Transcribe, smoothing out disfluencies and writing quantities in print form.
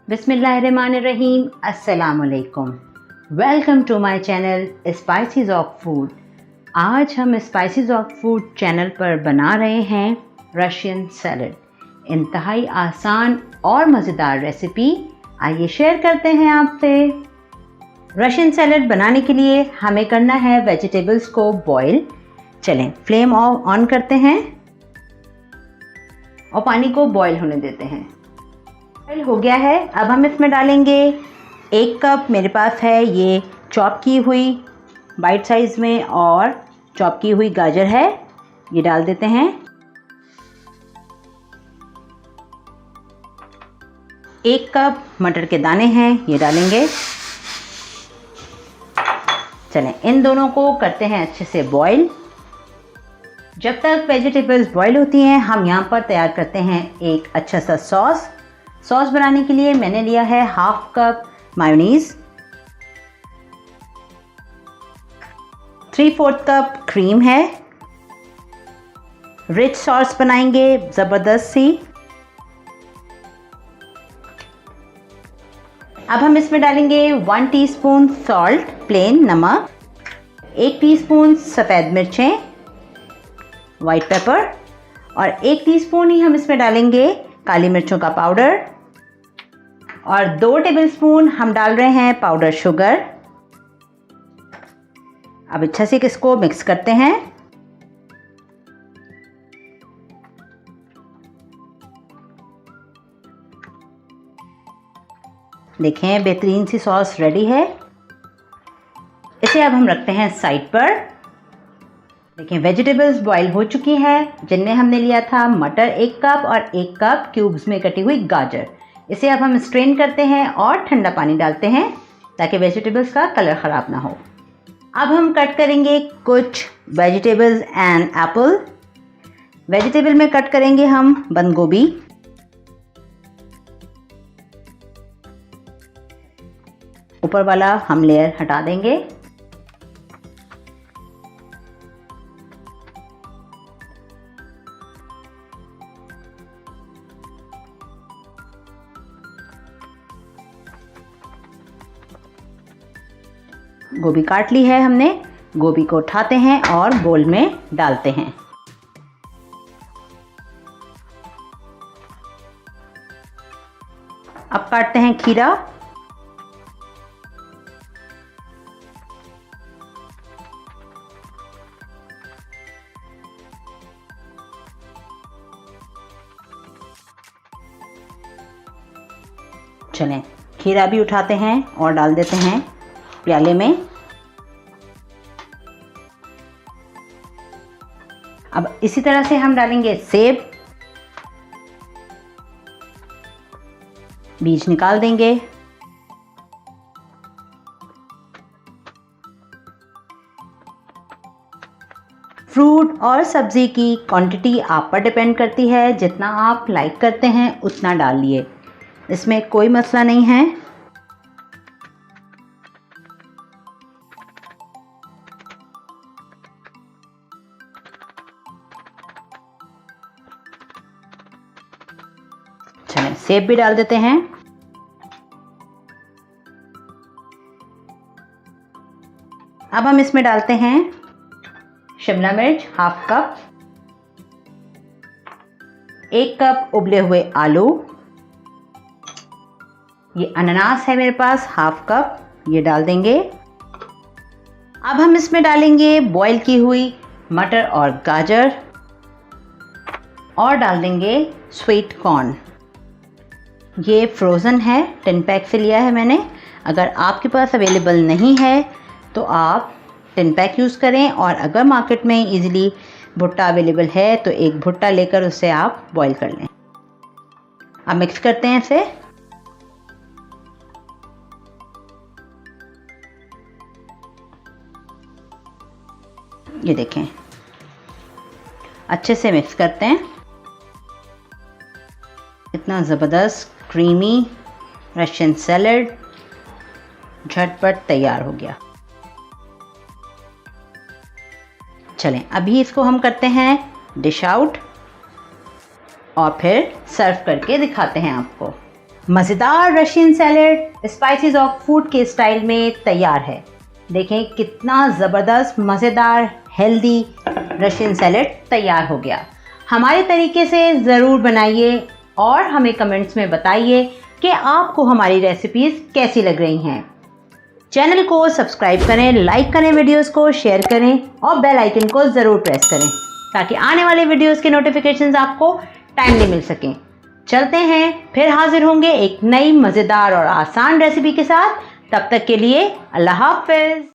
बिस्मिल्लाहिर्रहमानिर्रहीम। अस्सलाम वालेकुम। Welcome to my channel spices of food. आज हम स्पाइसीज ऑफ फूड चैनल पर बना रहे हैं रशियन सैलड। इंतहाई आसान और मज़ेदार रेसिपी, आइए शेयर करते हैं आपसे। रशियन सैलड बनाने के लिए हमें करना है वेजिटेबल्स को बॉईल। चलें फ्लेम ऑन करते हैं और पानी को बॉईल होने देते हैं। बॉईल हो गया है, अब हम इसमें डालेंगे 1 कप मेरे पास है ये चॉप की हुई बाइट साइज़ में और चॉप की हुई गाजर है, ये डाल देते हैं। 1 कप मटर के दाने हैं, ये डालेंगे। चलें इन दोनों को करते हैं अच्छे से बॉईल। जब तक वेजिटेबल्स बॉईल होती हैं हम यहाँ पर तैयार करते हैं एक अच्छा सा सॉस बनाने के लिए मैंने लिया है 1/2 कप मायोनीज़, 3/4 कप क्रीम है। रिच सॉस बनाएंगे ज़बरदस्त सी। अब हम इसमें डालेंगे 1 टीस्पून सॉल्ट, प्लेन नमक, 1 टीस्पून सफ़ेद मिर्चें, वाइट पेपर, और 1 टीस्पून ही हम इसमें डालेंगे काली मिर्चों का पाउडर, और 2 टेबलस्पून हम डाल रहे हैं पाउडर शुगर। अब अच्छा से इसको मिक्स करते हैं। देखें बेहतरीन सी सॉस रेडी है। इसे अब हम रखते हैं साइड पर। देखें वेजिटेबल्स बॉईल हो चुकी हैं, जिनमें हमने लिया था मटर 1 कप और 1 कप क्यूब्स में कटी हुई गाजर। इसे अब हम स्ट्रेन करते हैं और ठंडा पानी डालते हैं ताकि वेजिटेबल्स का कलर ख़राब ना हो। अब हम कट करेंगे कुछ वेजिटेबल्स एंड एप्पल। वेजिटेबल में कट करेंगे हम बंद गोभी, ऊपर वाला हम लेयर हटा देंगे। गोभी काट ली है हमने, गोभी को उठाते हैं और बोल में डालते हैं। अब काटते हैं खीरा। चलें खीरा भी उठाते हैं और डाल देते हैं प्याले में। अब इसी तरह से हम डालेंगे सेब, बीज निकाल देंगे। फ्रूट और सब्ज़ी की क्वांटिटी आप पर डिपेंड करती है, जितना आप लाइक करते हैं उतना डालिए, इसमें कोई मसला नहीं है। चलें सेब भी डाल देते हैं। अब हम इसमें डालते हैं शिमला मिर्च 1/2 कप, 1 कप उबले हुए आलू, ये अनानास है मेरे पास 1/2 कप, ये डाल देंगे। अब हम इसमें डालेंगे बॉईल की हुई मटर और गाजर और डाल देंगे स्वीट कॉर्न। ये फ्रोज़न है, 10 पैक से लिया है मैंने। अगर आपके पास अवेलेबल नहीं है तो आप 10 पैक यूज़ करें, और अगर मार्केट में इजीली भुट्टा अवेलेबल है तो एक भुट्टा लेकर उससे आप बॉईल कर लें। अब मिक्स करते हैं इसे। ये देखें अच्छे से मिक्स करते हैं। इतना ज़बरदस्त क्रीमी रशियन सैलड झटपट तैयार हो गया। चलें अभी इसको हम करते हैं डिश आउट और फिर सर्व करके दिखाते हैं आपको। मज़ेदार Russian salad spices of food के स्टाइल में तैयार है। देखें कितना ज़बरदस्त मज़ेदार हेल्दी रशियन सैलेड तैयार हो गया। हमारे तरीके से ज़रूर बनाइए और हमें कमेंट्स में बताइए कि आपको हमारी रेसिपीज़ कैसी लग रही हैं। चैनल को सब्सक्राइब करें, लाइक करें, वीडियोस को शेयर करें और बेल आइकन को ज़रूर प्रेस करें ताकि आने वाले वीडियोस के नोटिफिकेशंस आपको टाइमली मिल सकें। चलते हैं, फिर हाजिर होंगे एक नई मज़ेदार और आसान रेसिपी के साथ। तब तक के लिए अल्लाह हाफ़िज़।